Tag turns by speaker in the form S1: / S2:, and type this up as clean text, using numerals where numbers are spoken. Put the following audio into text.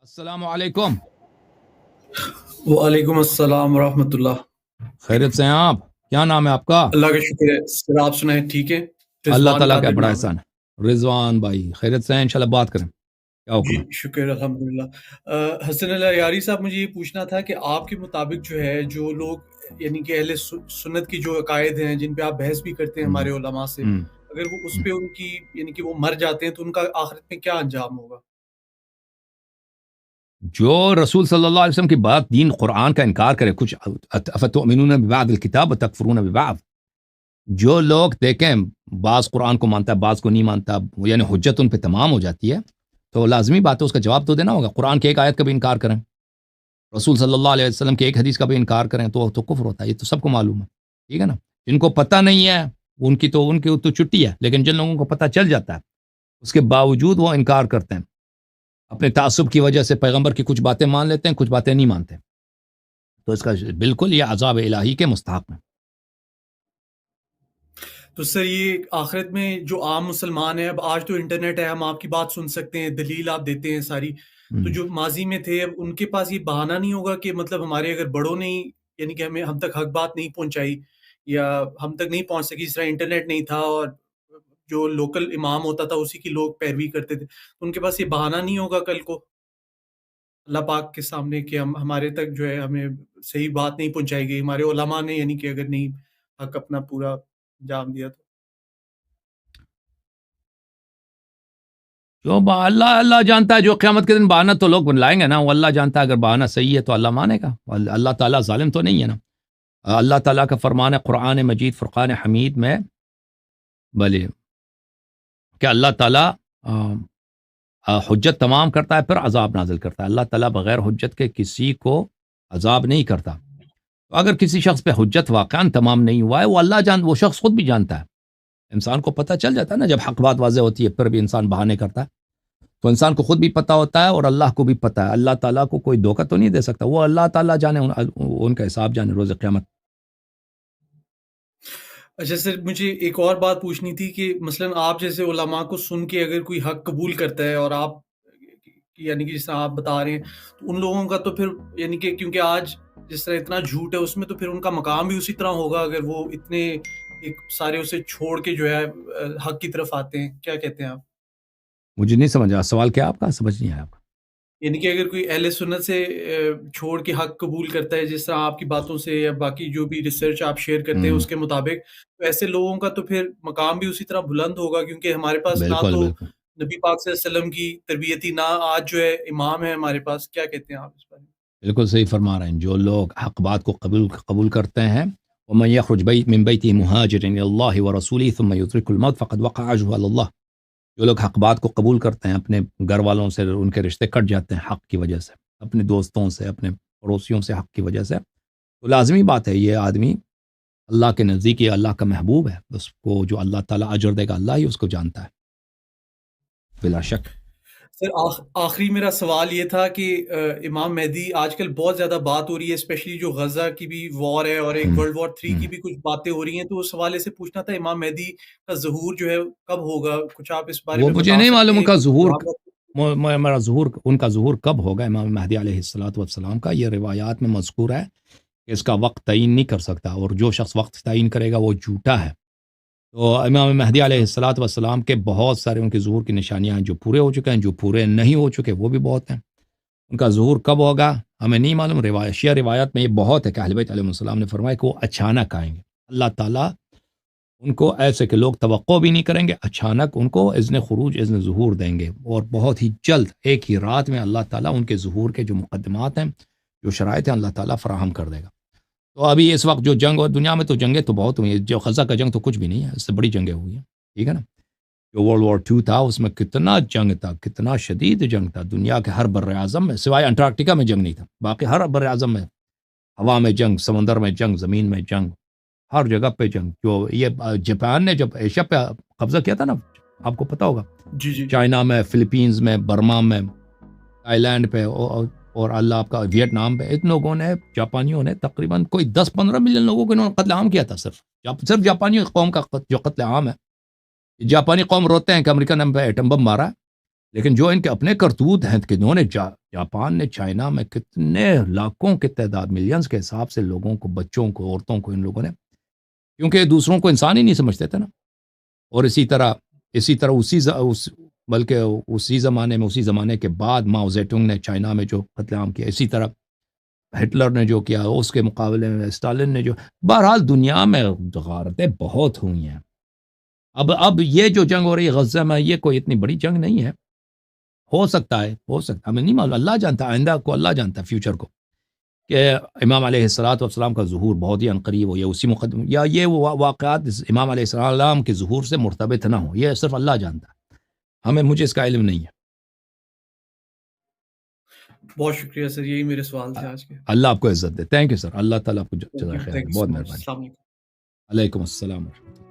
S1: السلام علیکم.
S2: وعلیکم السلام ورحمۃ اللہ.
S1: خیریت سے ہیں آپ؟ کیا نام ہے آپ کا؟
S2: اللہ کا شکر ہے سر. آپ سنائیں ٹھیک ہے؟
S1: اللہ
S2: رضوان
S1: تعالیٰ کا
S2: قادر
S1: بڑا
S2: نام ہے.
S1: احسان ہے. رضوان بھائی خیریت سے ہیں؟ انشاءاللہ بات کریں. کیا
S2: جی
S1: حکم ہے؟
S2: شکر الحمدللہ. حسن اللہ یاری صاحب, مجھے یہ پوچھنا تھا کہ آپ کے مطابق جو ہے جو لوگ یعنی کہ اہل سنت کی جو عقائد ہیں جن پہ آپ بحث بھی کرتے ہیں ہمارے علماء سے,
S1: ہم،
S2: اگر وہ اس
S1: ہم.
S2: پہ ان کی یعنی کہ وہ مر جاتے ہیں تو ان کا آخرت میں کیا انجام ہوگا؟
S1: جو رسول صلی اللہ علیہ وسلم کی بات دین قرآن کا انکار کرے, کچھ افتؤمنون ببعض الکتاب وتکفرون ببعض, جو لوگ دیکھیں بعض قرآن کو مانتا ہے بعض کو نہیں مانتا, یعنی حجت ان پہ تمام ہو جاتی ہے, تو لازمی بات ہے اس کا جواب تو دینا ہوگا. قرآن کی ایک آیت کا بھی انکار کریں, رسول صلی اللہ علیہ وسلم کی ایک حدیث کا بھی انکار کریں تو کفر ہوتا ہے. یہ تو سب کو معلوم ہے, ٹھیک ہے نا. جن کو پتہ نہیں ہے ان کی تو چھٹی ہے, لیکن جن لوگوں کو پتہ چل جاتا ہے اس کے باوجود وہ انکار کرتے ہیں. اپنے تعصب کی وجہ سے پیغمبر کی کچھ باتیں مان لیتے ہیں, کچھ باتیں نہیں مانتے, تو اس کا بالکل یہ عذاب الہی کے مستحق ہے.
S2: تو سر یہ آخرت میں جو عام مسلمان ہیں, اب آج تو انٹرنیٹ ہے, ہم آپ کی بات سن سکتے ہیں, دلیل آپ دیتے ہیں ساری, تو جو ماضی میں تھے اب ان کے پاس یہ بہانہ نہیں ہوگا کہ مطلب ہمارے اگر بڑوں نے یعنی کہ ہم تک حق بات نہیں پہنچائی یا ہم تک نہیں پہنچ سکی, اس طرح انٹرنیٹ نہیں تھا اور جو لوکل امام ہوتا تھا اسی کی لوگ پیروی کرتے تھے, تو ان کے پاس یہ بہانہ نہیں ہوگا کل کو اللہ پاک کے سامنے کہ ہمارے تک جو ہے ہمیں صحیح بات نہیں پہنچائی گئی, ہمارے علماء نے یعنی کہ اگر نہیں حق اپنا پورا انجام دیا تو.
S1: جو اللہ جانتا ہے, جو قیامت کے دن بہانہ تو لوگ لائیں گے نا, وہ اللہ جانتا ہے. اگر بہانہ صحیح ہے تو اللہ مانے گا. اللہ تعالیٰ ظالم تو نہیں ہے نا. اللہ تعالیٰ کا فرمان ہے قرآن مجید فرقان حمید میں, بھلے کہ اللہ تعالیٰ حجت تمام کرتا ہے پھر عذاب نازل کرتا ہے. اللہ تعالیٰ بغیر حجت کے کسی کو عذاب نہیں کرتا. تو اگر کسی شخص پہ حجت واقعاً تمام نہیں ہوا ہے, وہ شخص خود بھی جانتا ہے. انسان کو پتہ چل جاتا ہے نا جب حق بات واضح ہوتی ہے, پھر بھی انسان بہانے کرتا ہے. تو انسان کو خود بھی پتہ ہوتا ہے اور اللہ کو بھی پتہ ہے. اللہ تعالیٰ کو کوئی دھوکہ تو نہیں دے سکتا. وہ اللہ تعالیٰ جانے, ان کا حساب جانے روز قیامت.
S2: اچھا سر, مجھے ایک اور بات پوچھنی تھی کہ مثلاً آپ جیسے علماء کو سن کے اگر کوئی حق قبول کرتا ہے اور آپ یعنی کہ جس طرح آپ بتا رہے ہیں, تو ان لوگوں کا تو پھر یعنی کہ کیونکہ آج جس طرح اتنا جھوٹ ہے اس میں, تو پھر ان کا مقام بھی اسی طرح ہوگا اگر وہ اتنے ایک سارے اسے چھوڑ کے جو ہے حق کی طرف آتے ہیں. کیا کہتے ہیں آپ؟
S1: مجھے نہیں سمجھا سوال کیا آپ کا, سمجھ نہیں آیا آپ کا.
S2: یعنی کہ اگر کوئی اہل سنت سے چھوڑ کے حق قبول کرتا ہے جس طرح آپ کی باتوں سے یا باقی جو بھی ریسرچ آپ شیئر کرتے ہیں اس کے مطابق, تو ایسے لوگوں کا تو پھر مقام بھی اسی طرح بلند ہوگا, کیونکہ ہمارے پاس نہ
S1: بالکل
S2: تو
S1: بالکل
S2: نبی پاک صلی اللہ علیہ وسلم کی تربیت تھی, نہ آج جو ہے امام ہے ہمارے پاس. کیا کہتے ہیں آپ اس بارے میں؟
S1: بالکل صحیح فرما رہے ہیں. جو لوگ حق بات کو قبول کرتے ہیں, ومن يخرج من بيته مهاجرا الى الله ورسوله ثم يدرك الموت فقد وقع اجره على الله. جو لوگ حق بات کو قبول کرتے ہیں, اپنے گھر والوں سے ان کے رشتے کٹ جاتے ہیں حق کی وجہ سے, اپنے دوستوں سے, اپنے پڑوسیوں سے حق کی وجہ سے, تو لازمی بات ہے یہ آدمی اللہ کے نزدیک یہ اللہ کا محبوب ہے. اس کو جو اللہ تعالیٰ اجر دے گا اللہ ہی اس کو جانتا ہے بلا شک.
S2: سر آخری میرا سوال یہ تھا کہ امام مہدی آج کل بہت زیادہ بات ہو رہی ہے, اسپیشلی جو غزہ کی بھی وار ہے اور ایک ورلڈ وار 3 کی بھی کچھ باتیں ہو رہی ہیں, تو اس حوالے سے پوچھنا تھا امام مہدی کا ظہور جو ہے کب ہوگا, کچھ آپ اس بارے
S1: وہ
S2: میں
S1: مجھے
S2: بتا
S1: نہیں
S2: سکتے
S1: معلوم ان
S2: ہیں
S1: کا
S2: کہ
S1: ظہور,
S2: وہاں پر
S1: میرا ظہور, ان کا ظہور کب ہوگا امام مہدی علیہ السلام کا. یہ روایات میں مذکور ہے کہ اس کا وقت تعین نہیں کر سکتا, اور جو شخص وقت تعین کرے گا وہ جھوٹا ہے. تو امام مہدی علیہ السلام کے بہت سارے ان کے ظہور کی نشانیاں ہیں, جو پورے ہو چکے ہیں, جو پورے نہیں ہو چکے وہ بھی بہت ہیں. ان کا ظہور کب ہوگا ہمیں نہیں معلوم. شیعہ روایات میں یہ بہت ہے کہ اہل بیت علیہ السلام نے فرمایا کہ وہ اچانک آئیں گے. اللہ تعالیٰ ان کو ایسے کہ لوگ توقع بھی نہیں کریں گے, اچانک ان کو اذن خروج, اذن ظہور دیں گے, اور بہت ہی جلد ایک ہی رات میں اللہ تعالیٰ ان کے ظہور کے جو مقدمات ہیں, جو شرائط ہیں, اللہ تعالیٰ فراہم کر دے گا. تو ابھی اس وقت جو جنگ ہو دنیا میں, تو جنگیں تو بہت ہوئی ہیں. جو غزہ کا جنگ تو کچھ بھی نہیں ہے, اس سے بڑی جنگیں ہوئی ہیں, ٹھیک ہے نا. جو ورلڈ وار 2 تھا اس میں کتنا جنگ تھا, کتنا شدید جنگ تھا. دنیا کے ہر بر اعظم میں سوائے انٹارکٹیکا میں جنگ نہیں تھا, باقی ہر بر اعظم میں ہوا میں جنگ, سمندر میں جنگ, زمین میں جنگ, ہر جگہ پہ جنگ. جو یہ جاپان نے جب ایشیا پہ قبضہ کیا تھا نا, آپ کو پتا ہوگا,
S2: جی
S1: چائنا میں, فلپینز میں, برما میں, تائی لینڈ پہ, اور اللہ آپ کا ویتنام پہ, ان لوگوں نے, جاپانیوں نے تقریباً کوئی 10-15 ملین لوگوں کو انہوں نے قتل عام کیا تھا. صرف جاپانی قوم کا جو قتل عام ہے. جاپانی قوم روتے ہیں کہ امریکہ نے ہم پہ ایٹم بم مارا, لیکن جو ان کے اپنے کرتوت ہیں کہ انہوں نے جاپان نے چائنا میں کتنے لاکھوں کی تعداد ملینز کے حساب سے لوگوں کو، بچوں کو، عورتوں کو، ان لوگوں نے، کیونکہ دوسروں کو انسان ہی نہیں سمجھتے تھے نا. اور اسی طرح بلکہ اسی زمانے کے بعد ماؤ زیٹونگ نے چائنا میں جو قتل عام کیا، اسی طرح ہٹلر نے جو کیا، اس کے مقابلے میں اسٹالن نے جو، بہرحال دنیا میں غارتیں بہت ہوئی ہیں. اب یہ جو جنگ ہو رہی ہے غزہ میں، یہ کوئی اتنی بڑی جنگ نہیں ہے. ہو سکتا ہے ہمیں نہیں معلوم، اللہ جانتا ہے، آئندہ کو اللہ جانتا ہے، فیوچر کو، کہ امام علیہ السلام کا ظہور بہت ہی عنقریب ہو، یا اسی مقدم، یا یہ واقعات امام علیہ السلام کے ظہور سے مرتبط نہ ہو. یہ صرف اللہ جانتا ہے، مجھے اس کا علم نہیں ہے.
S2: بہت شکریہ سر، یہی میرے سوال تھے آج کے.
S1: اللہ آپ کو عزت دے. Thank you sir. اللہ تعالیٰ آپ کو جزائے خیر.
S2: Thank you so
S1: بہت
S2: much.
S1: مہربانی.
S2: السلام علیکم.
S1: علیکم السلام ورحمۃ اللہ.